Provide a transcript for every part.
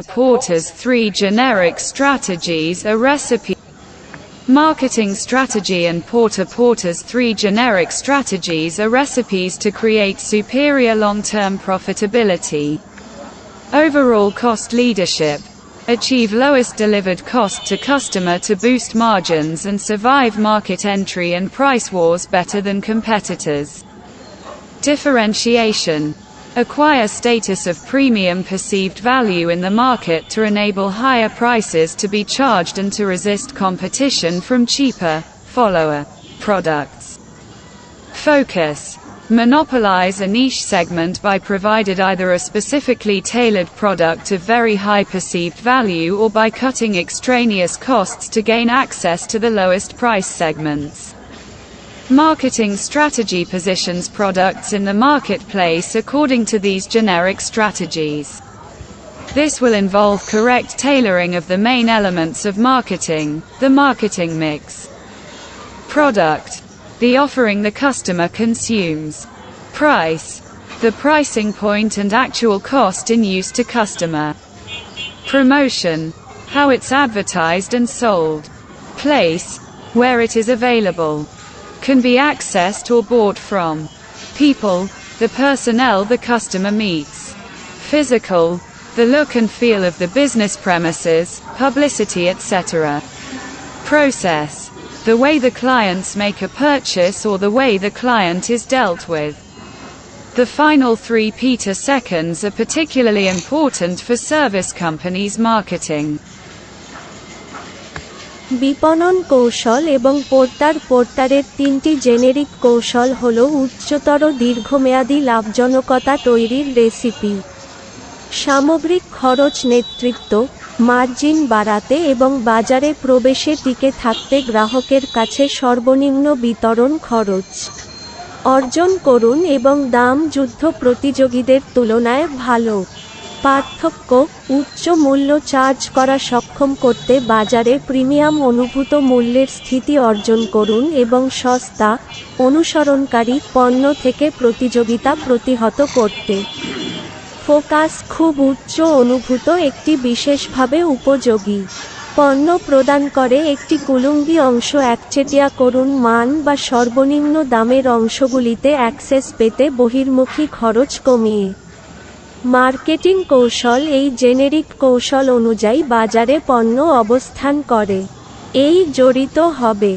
Porter's three generic strategies a recipe. Marketing strategy and Porter's three generic strategies are recipes to create superior long-term profitability. Overall cost leadership. Achieve lowest delivered cost to customer to boost margins and survive market entry and price wars better than competitors. Differentiation. Acquire status of premium perceived value in the market to enable higher prices to be charged and to resist competition from cheaper, follower products. Focus. Monopolize a niche segment by providing either a specifically tailored product of very high perceived value or by cutting extraneous costs to gain access to the lowest price segments. Marketing strategy positions products in the marketplace according to these generic strategies. This will involve correct tailoring of the main elements of marketing, the marketing mix. Product. The offering the customer consumes. Price. The pricing point and actual cost in use to customer. Promotion. How it's advertised and sold. Place. Where it is available. Can be accessed or bought from. People, the personnel the customer meets. Physical, the look and feel of the business premises, publicity etc. Process, the way the clients make a purchase or the way the client is dealt with. The final 3 seconds are particularly important for service companies' marketing. বিপণন কৌশল এবং পোর্টারের তিনটি generic কৌশল হল উচ্চতর দীর্ঘমেয়াদী লাভজনকতা তৈরির recipe. সামগ্রিক খরচ নেতৃত্ব, মার্জিন বাড়াতে এবং বাজারে প্রবেশে টিকে থাকতে গ্রাহকের কাছে সর্বনিম্ন বিতরণ খরচ অর্জন করুন এবং দাম যুদ্ধ প্রতিযোগীদের তুলনায় ভালো পার্থক্য উচ্চ মূল্য চার্জ করা সক্ষম করতে বাজারে প্রিমিয়াম অনুভূত মূল্যের স্থিতি অর্জন করুন এবং সস্তা অনুসরণকারী পণ্য থেকে প্রতিযোগিতা প্রতিহত করতে ফোকাস খুব উচ্চ অনুভূত একটি বিশেষভাবে উপযোগী পণ্য প্রদান করে একটি কুলুঙ্গি অংশ একচেটিয়া করুন মান বা সর্বনিম্ন দামের অংশগুলিতে অ্যাক্সেস পেতে বহির্মুখী খরচ কমিয়ে মার্কেটিং কৌশল এই জেনেরিক কৌশল অনুযায়ী বাজারে পণ্য অবস্থান করে এই জড়িত হবে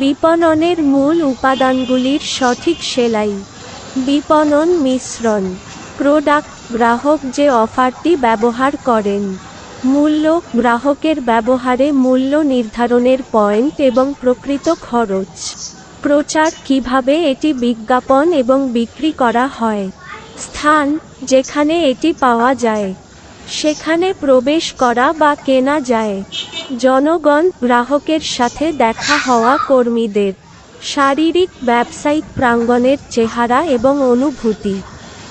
বিপণনের মূল উপাদানগুলির সঠিক সেলাই বিপণন মিশ্রণ প্রোডাক্ট গ্রাহক যে অফারটি ব্যবহার করেন মূল্য গ্রাহকের ব্যবহারে মূল্য নির্ধারণের পয়েন্ট এবং প্রকৃত খরচ প্রচার কিভাবে এটি বিজ্ঞাপন এবং বিক্রি করা হয় স্থান যেখানে এটি পাওয়া যায় সেখানে প্রবেশ করা বা কেনা যায় জনগণ গ্রাহকের সাথে দেখা হওয়া কর্মীদের শারীরিক ব্যবসায়িক প্রাঙ্গণের চেহারা এবং অনুভূতি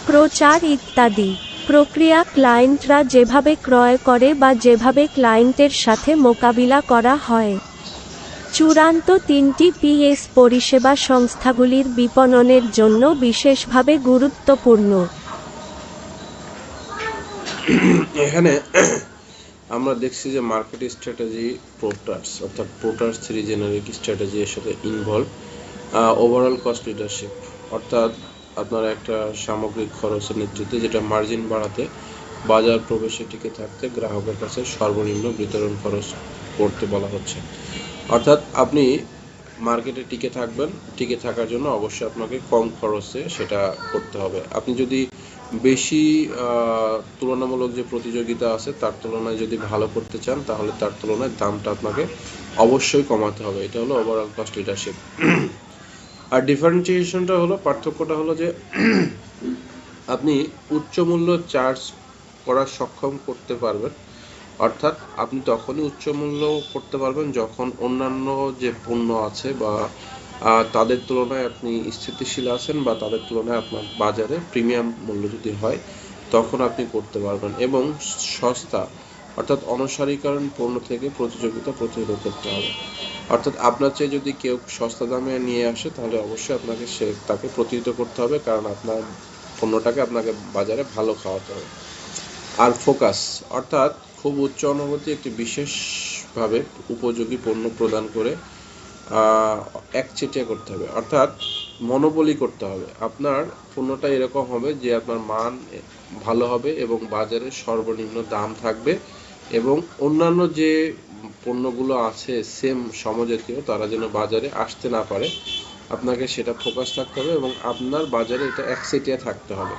প্রচার ইত্যাদি প্রক্রিয়া ক্লায়েন্টরা যেভাবে ক্রয় করে বা যেভাবে ক্লায়েন্টের সাথে মোকাবিলা করা হয় চূড়ান্ত 3টি পিএস পরিষেবা সংস্থাগুলির বিপণনের জন্য বিশেষভাবে গুরুত্বপূর্ণ এখানে আমরা দেখছি যে মার্কেট স্ট্র্যাটেজি পোর্টার্স 3 জেনারিক স্ট্র্যাটেজি এর সাথে ইনভলভ ওভারঅল কস্ট লিডারশিপ অর্থাৎ আপনার একটা সামগ্রিক খরচের নেতৃত্বে যেটা মার্জিন বাড়াতে বাজার প্রবেশে টিকে থাকতে গ্রাহকের কাছে সর্বনিম্ন বিতরণ খরচ করতে বলা হচ্ছে অর্থাৎ আপনি মার্কেটে টিকে থাকবেন টিকে থাকার জন্য অবশ্যই আপনাকে কম খরচে সেটা করতে হবে আপনি যদি বেশি তুলনামূলক যে প্রতিযোগিতা আছে তার তুলনায় যদি ভালো করতে চান তাহলে তার তুলনায় দামটা আপনাকে অবশ্যই কমাতে হবে এটা হলো ওভারঅল কস্ট লিডারশিপ আর ডিফারেন্সিয়েশনটা হলো পার্থক্যটা হলো যে আপনি উচ্চ মূল্য চার্জ করা সক্ষম করতে পারবেন অর্থাৎ আপনি তখনই উচ্চ মূল্য করতে পারবেন যখন অন্যান্য যে পণ্য আছে বা তাদের তুলনায় আপনি স্থিতিশীল আছেন বা তাদের তুলনায় আপনার বাজারে প্রিমিয়াম মূল্য যদি হয় তখন আপনি করতে পারবেন এবং সস্তা অর্থাৎ অনসারীকরণ পণ্য থেকে প্রতিযোগিতা প্রতিহত করতে হবে অর্থাৎ আপনার চেয়ে যদি কেউ সস্তা দামে নিয়ে আসে তাহলে অবশ্যই আপনাকে তাকে প্রতিহত করতে হবে কারণ আপনার পণ্যটাকে আপনাকে বাজারে ভালো খাওয়াতে হবে আর ফোকাস অর্থাৎ খুব উচ্চ অনুভূতি একটি বিশেষভাবে উপযোগী পণ্য প্রদান করে একচেটিয়া করতে হবে, অর্থাৎ মনোপলি করতে হবে। আপনার পণ্যটা এরকম হবে যে আপনার মান ভালো হবে এবং বাজারে সর্বনিম্ন দাম থাকবে, এবং অন্যান্য যে পণ্যগুলো আছে সেম সমজাতীয় তারা যেন বাজারে আসতে না পারে, আপনাকে সেটা ফোকাস থাকতে হবে এবং আপনার বাজারে এটা একচেটিয়া থাকতে হবে।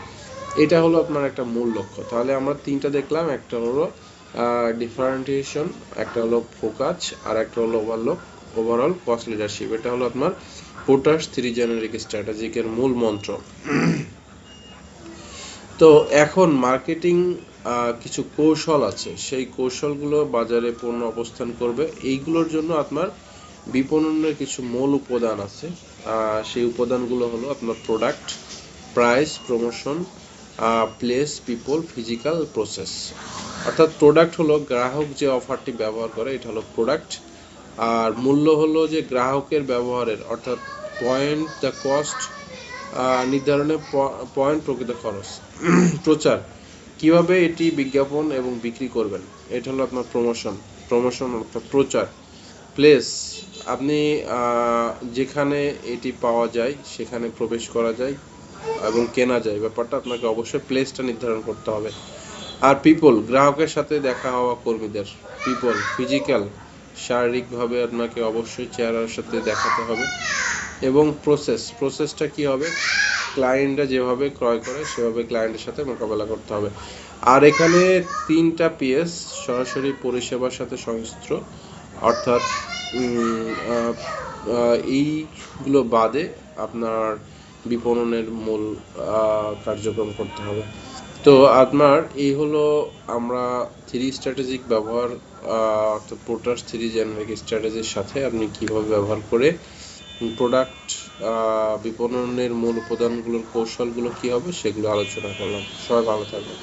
এটা হলো আপনার একটা মূল লক্ষ্য। তাহলে আমরা তিনটা দেখলাম, একটা হলো ডিফারেন্টিয়েশন, একটা হলো ফোকাস, আর একটা হলো ওভারঅল কস্ট লিডারশিপ। এটা হলো আপনার পোর্টাস 3 জেনারিক স্ট্র্যাটেজিকের মূল মন্ত্র। তো এখন মার্কেটিং কিছু কৌশল আছে, সেই কৌশলগুলো বাজারে পণ্য অবস্থান করবে। এইগুলোর জন্য আপনার বিপণনের কিছু মূল উপাদান আছে। সেই উপাদানগুলো হলো আপনার product, price, promotion, place, people, physical, process. অর্থাৎ প্রোডাক্ট হলো গ্রাহক যে অফারটি ব্যবহার করে, এটা হলো প্রোডাক্ট। আর মূল্য হলো যে গ্রাহকের ব্যবহারের, অর্থাৎ পয়েন্ট, দ্য কস্ট নির্ধারণে পয়েন্ট, প্রকৃত খরচ। প্রচার, কিভাবে এটি বিজ্ঞাপন এবং বিক্রি করবেন, এটা হলো আপনার প্রমোশন অর্থাৎ প্রচার। প্লেস, আপনি যেখানে এটি পাওয়া যায় সেখানে প্রবেশ করা যায় এবং কেনা যায়, ব্যাপারটা আপনাকে অবশ্যই প্লেসটা নির্ধারণ করতে হবে। আর পিপল, গ্রাহকের সাথে দেখা হওয়া কর্মীদের। পিপল, ফিজিক্যাল, শারীরিকভাবে আপনাকে অবশ্যই চেহারার সাথে দেখাতে হবে। এবং প্রসেসটা কি হবে, ক্লায়েন্টরা যেভাবে ক্রয় করে সেভাবে ক্লায়েন্টের সাথে মোকাবেলা করতে হবে। আর এখানে 3টা পিএস সরাসরি পরিষেবার সাথে সংশ্লিষ্ট, অর্থাৎ এইগুলো বাদে আপনার বিপণনের মূল কার্যক্রম করতে হবে। তো আপনার এই হলো আমরা 3 স্ট্র্যাটেজিক ব্যবহার, অর্থাৎ পোর্টাস 3 জেনারিক স্ট্র্যাটেজির সাথে আপনি কিভাবে ব্যবহার করে প্রোডাক্ট বিপণনের মূল উপাদানগুলোর কৌশলগুলো কি হবে সেগুলো আলোচনা করলাম। সবাই ভালো থাকবেন।